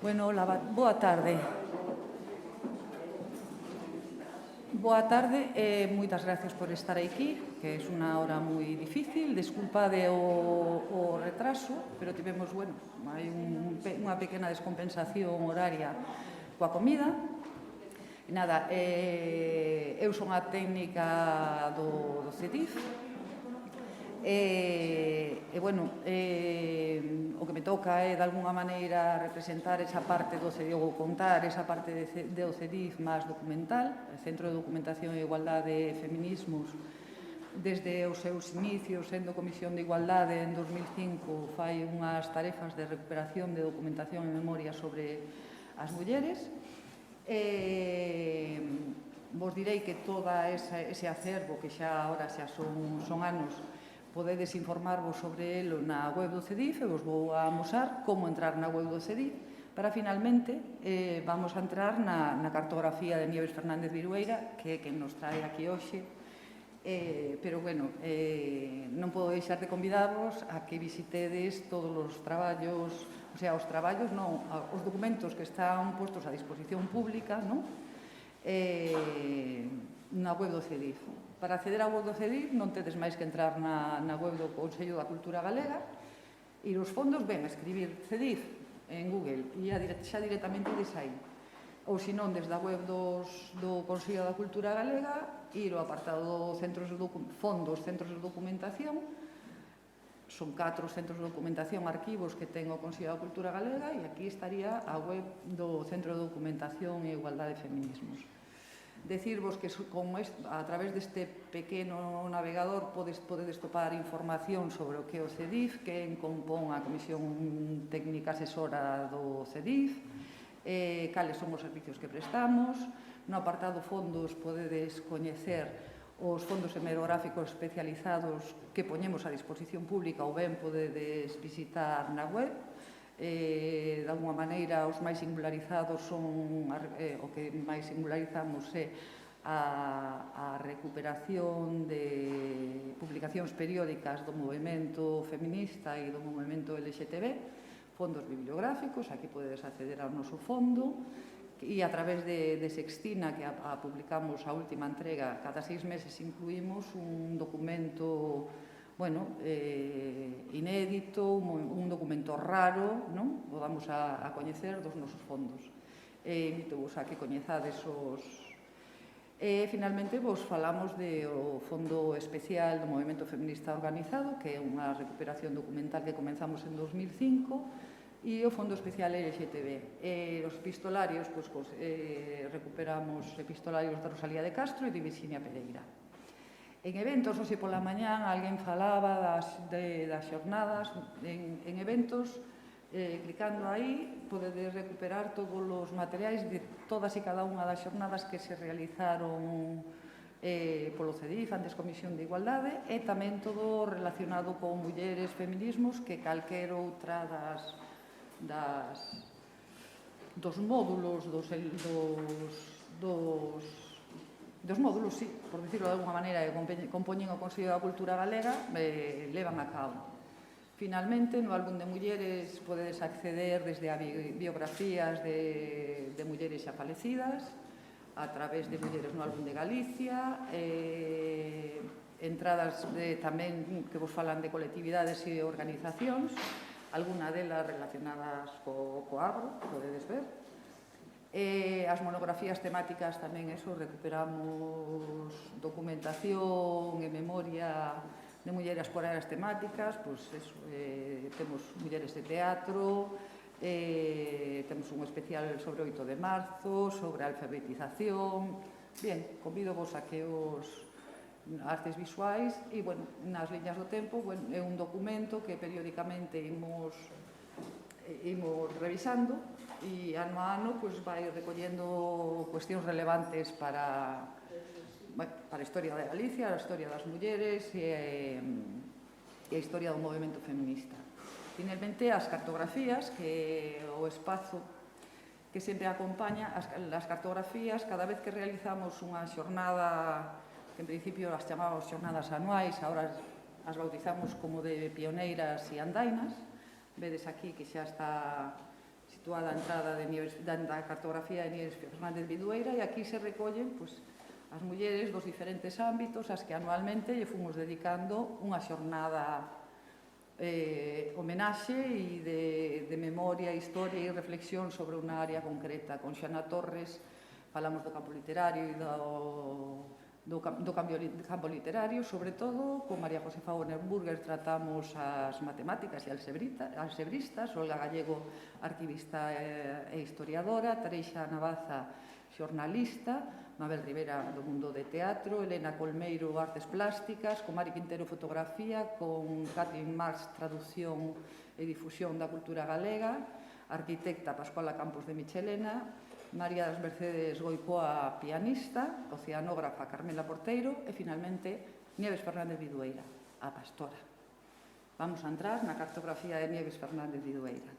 Bueno, hola, boa tarde. Boa tarde e moitas gracias por estar aquí, que é unha hora moi difícil. Desculpade o retraso, pero tivemos, hai unha pequena descompensación horaria coa comida. E nada, eu son a técnica do CEDIF, o que me toca é, de alguna maneira, representar esa parte do CEDIF, ou contar esa parte do CEDIF máis documental, o Centro de Documentación e Igualdade e Feminismos, desde os seus inicios, sendo Comisión de Igualdade en 2005, fai unhas tarefas de recuperación de documentación e memoria sobre as mulleres. Vos direi que todo ese acervo, que xa agora xa son anos, podedes informarvos sobre ele na web do CEDIF e vos vou a amosar como entrar na web do CEDIF para, finalmente, vamos a entrar na cartografía de Nieves Fernández Virueira, que é quen nos trae aquí hoxe. Pero, non podo deixar de convidarvos a que visitedes todos os traballos, os traballos non, os documentos que están postos a disposición pública, non? Na web do CEDIF. Para acceder á web do CEDIF non tedes máis que entrar na web do Consello da Cultura Galega e os fondos ven a escribir CEDIF en Google e xa directamente des aí. Ou, senón, desde a web do Consello da Cultura Galega, ir ao apartado fondos, centros de documentación. Son 4 centros de documentación, arquivos que ten o Consello da Cultura Galega, e aquí estaría a web do Centro de Documentación e Igualdade e Feminismos. Decirvos que a través deste pequeno navegador podedes topar información sobre o que é o CEDIF, que compón a Comisión Técnica Asesora do CEDIF, cales son os servicios que prestamos. No apartado fondos podedes coñecer os fondos hemerográficos especializados que poñemos a disposición pública, ou ben podedes visitar na web. De alguma maneira, os máis singularizados son o que máis singularizamos é a recuperación de publicacións periódicas do movemento feminista e do movemento LGTB, fondos bibliográficos, aquí podedes acceder ao noso fondo, e a través de Sextina, que publicamos a última entrega, cada 6 meses incluímos un documento inédito, un documento raro, non? O vamos a coñecer dos nosos fondos. Invito-vos a que coñezades os... Finalmente, vos falamos do Fondo Especial do Movemento Feminista Organizado, que é unha recuperación documental que comenzamos en 2005, e o Fondo Especial LGTB. Os epistolarios, recuperamos epistolarios de Rosalía de Castro e de Virxinia Pereira. En eventos, hoxe pola mañán, alguén falaba das xornadas. En eventos, clicando aí, podedes recuperar todos os materiais de todas e cada unha das xornadas que se realizaron polo CEDIF, antes Comisión de Igualdade, e tamén todo relacionado con mulleres, feminismos, que calquer outra dos módulos, dos módulos, sí, por dicirlo de alguna maneira, que compoñen o Consello da Cultura Galega, levan a cabo. Finalmente, no álbum de mulleres podedes acceder desde a biografías de mulleres xa falecidas, a través de mulleres no álbum de Galicia, entradas tamén que vos falan de colectividades e organizacións, alguna delas relacionadas co agro, podedes ver. As monografías temáticas tamén, recuperamos documentación e memoria de mulleres por áreas temáticas, temos mulleres de teatro, temos un especial sobre o 8 de marzo, sobre a alfabetización. Bien, convido-vos a que os artes visuais e, nas liñas do tempo, é un documento que periódicamente imos revisando, e ano a ano vai recollendo cuestións relevantes para a historia de Galicia, a historia das mulleres e a historia do movemento feminista. Finalmente, as cartografías, que o espazo que sempre acompaña as cartografías, cada vez que realizamos unha xornada, que en principio as chamábamos xornadas anuais, agora as bautizamos como de pioneiras e andainas. Vedes aquí que xa está situada a entrada da cartografía de Nieves Fernández Vidueira, e aquí se recollen as mulleres dos diferentes ámbitos ás que anualmente lle fomos dedicando unha xornada homenaxe e de memoria, historia e reflexión sobre unha área concreta. Con Xana Torres falamos do campo literario e do campo literario, sobre todo. Con María Josefa Bonenburger tratamos as matemáticas e alxebristas, Olga Gallego, arquivista e historiadora, Tareixa Navaza, xornalista, Mabel Rivera, do mundo de teatro, Elena Colmeiro, artes plásticas, con Mari Quintero, fotografía, con Kathleen Marx, traducción e difusión da cultura galega, arquitecta Pascuala Campos de Michelena, María das Mercedes Goicoa, pianista, oceanógrafa Carmela Porteiro e, finalmente, Nieves Fernández Vidueira, a pastora. Vamos a entrar na cartografía de Nieves Fernández Vidueira.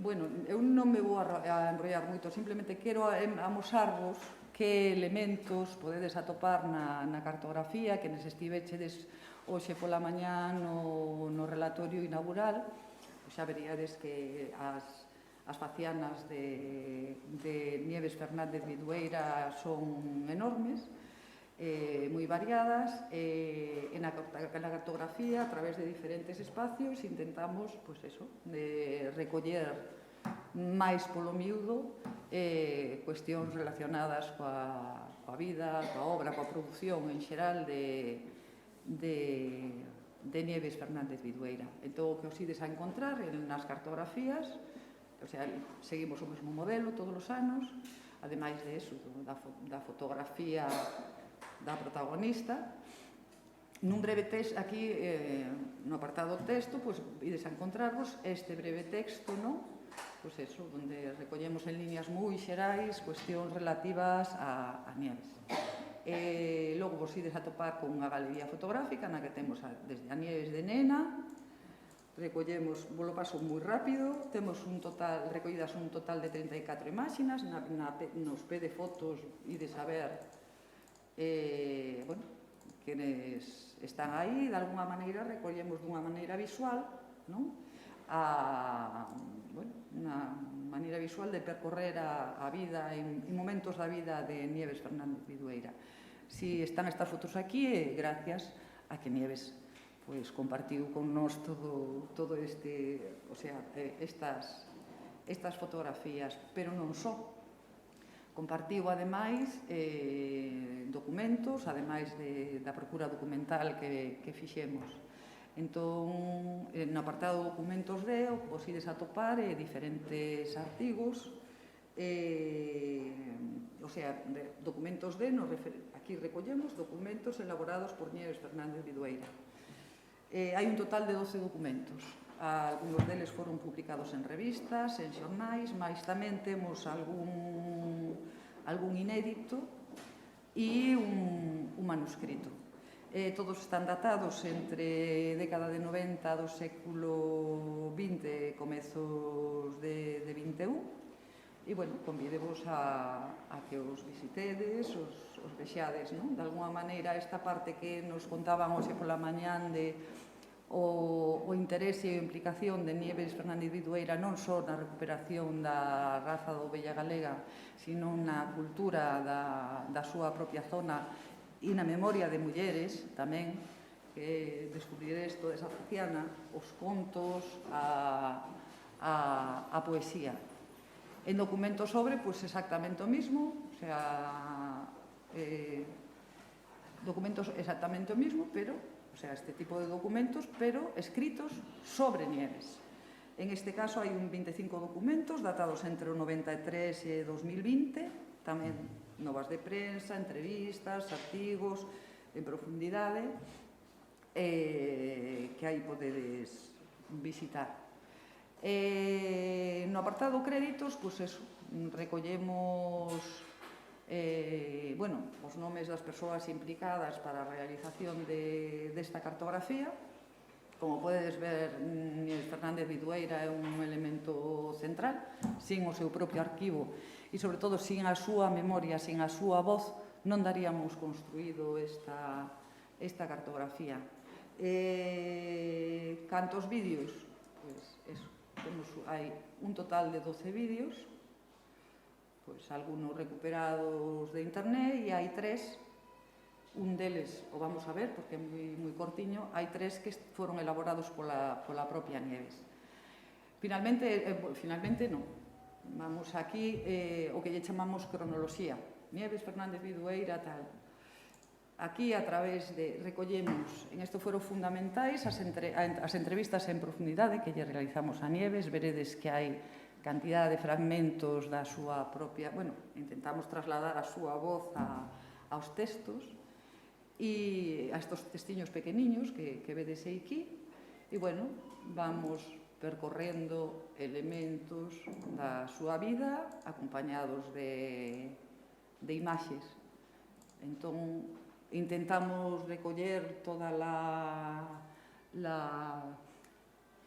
Bueno, eu non me vou a enrollar moito, simplemente quero amosarvos que elementos podedes atopar na cartografía, que nes estivechedes hoxe pola mañá no relatorio inaugural. Xa veríades que as facianas de Nieves Fernández Vidueira son enormes, moi variadas. Na cartografía, a través de diferentes espacios, intentamos de recoller máis polo miúdo cuestións relacionadas coa vida, coa obra, coa produción en xeral de Nieves Fernández Vidueira. Entón, o que os ides a encontrar nas cartografías, o sea, seguimos o mesmo modelo todos os anos, ademais de eso, da fotografía da protagonista. Nun breve texto, aquí, no apartado texto, ides a encontrarvos este breve texto, onde recollemos en líneas moi xerais cuestións relativas a Nieves. Logo vos ides a topar con unha galería fotográfica na que temos desde a Nieves de nena. Recollemos, volo paso moi rápido, temos recollidas un total de 34 imaxes. Nos P de fotos ides a ver quenes están aí. De alguna maneira recollemos dunha maneira visual, unha maneira visual de percorrer a vida en momentos da vida de Nieves Fernández Vidueira. Si están estas fotos aquí é gracias a que Nieves compartiu con nós todo estas fotografías, pero non só. Compartiu, ademais, documentos, ademais da procura documental que fixemos. Entón, no apartado documentos o que vos ides a topar diferentes artigos, documentos aquí recollemos documentos elaborados por Nieves Fernández Vidueira. Hai un total de 12 documentos. Algunos deles foron publicados en revistas, en xornais, mais tamén temos algún inédito e un manuscrito. Todos están datados entre década de 90 do século XX e comezos de 21. E, convidevos a que os visitedes, os vexades, de alguna maneira, esta parte que nos contaban hoxe pola mañán de o interese e a implicación de Nieves Fernández Vidueira non só na recuperación da raza da ovella galega, sino na cultura da súa propia zona e na memoria de mulleres tamén, que descubriredes toda esa faciana, os contos, a poesía. En documentos sobre, exactamente o mismo, documentos exactamente o mismo, pero este tipo de documentos, pero escritos sobre Nieves. En este caso hai 25 documentos datados entre o 93 e 2020, tamén novas de prensa, entrevistas, artigos en profundidade, que aí podedes visitar. No apartado créditos, recollemos os nomes das persoas implicadas para a realización desta cartografía. Como podedes ver, Nieves Fernández Vidueira é un elemento central. Sin o seu propio arquivo e, sobre todo, sin a súa memoria, sin a súa voz, non daríamos construído esta cartografía. Cantos vídeos? hai un total de 12 vídeos, pois algunos recuperados de internet, e hai 3, un deles o vamos a ver porque é moi cortiño, hai 3 que foron elaborados pola propia Nieves. Finalmente non. Vamos aquí, o que lle chamamos cronoloxía. Nieves, Fernández, Vidueira, tal. Aquí, a través de, recollemos, en estos foros fundamentais, as entrevistas en profundidade que lle realizamos a Nieves, veredes que hai cantidad de fragmentos da súa propia, bueno, intentamos trasladar a súa voz aos textos e a estos testiños pequeniños que vedes aquí, e, bueno, vamos percorrendo elementos da súa vida acompañados de imaxes. Entón, intentamos recoller toda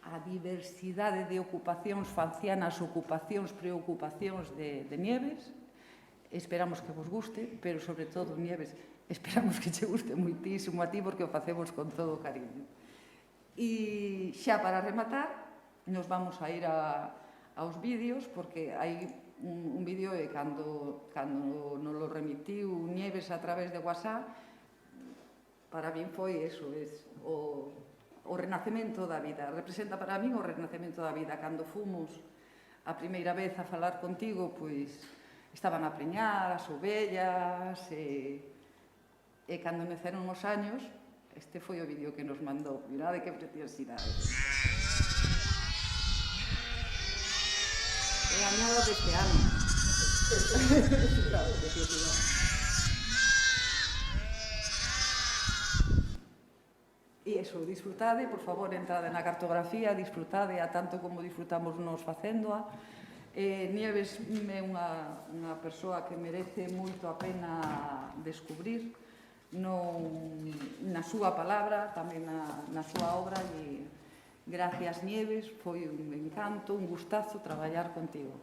a diversidade de ocupacións fancianas, ocupacións, preocupacións de Nieves. Esperamos que vos guste, pero, sobre todo, Nieves, esperamos que che guste moitísimo a ti porque o facemos con todo o cariño. E xa para rematar, nos vamos a ir aos vídeos, porque hai un vídeo e cando nos lo remitiu Nieves a través de WhatsApp, para min foi eso, o renacemento da vida. Representa para min o renacemento da vida. Cando fomos a primeira vez a falar contigo, pois estaban a preñar as ovellas e cando neceron os años, este foi o vídeo que nos mandou. Mirade que preciosidade. É a nada deste ano. Claro, preciosidade. E iso, disfrutade, por favor, entrade na cartografía, disfrutade a tanto como disfrutamos nos facéndoa. Nieves é unha persoa que merece moito a pena descubrir na súa palabra, tamén na súa obra, e gracias, Nieves, foi un encanto, un gustazo traballar contigo.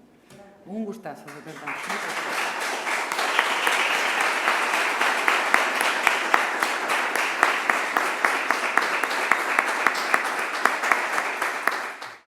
Un gustazo, de verdade.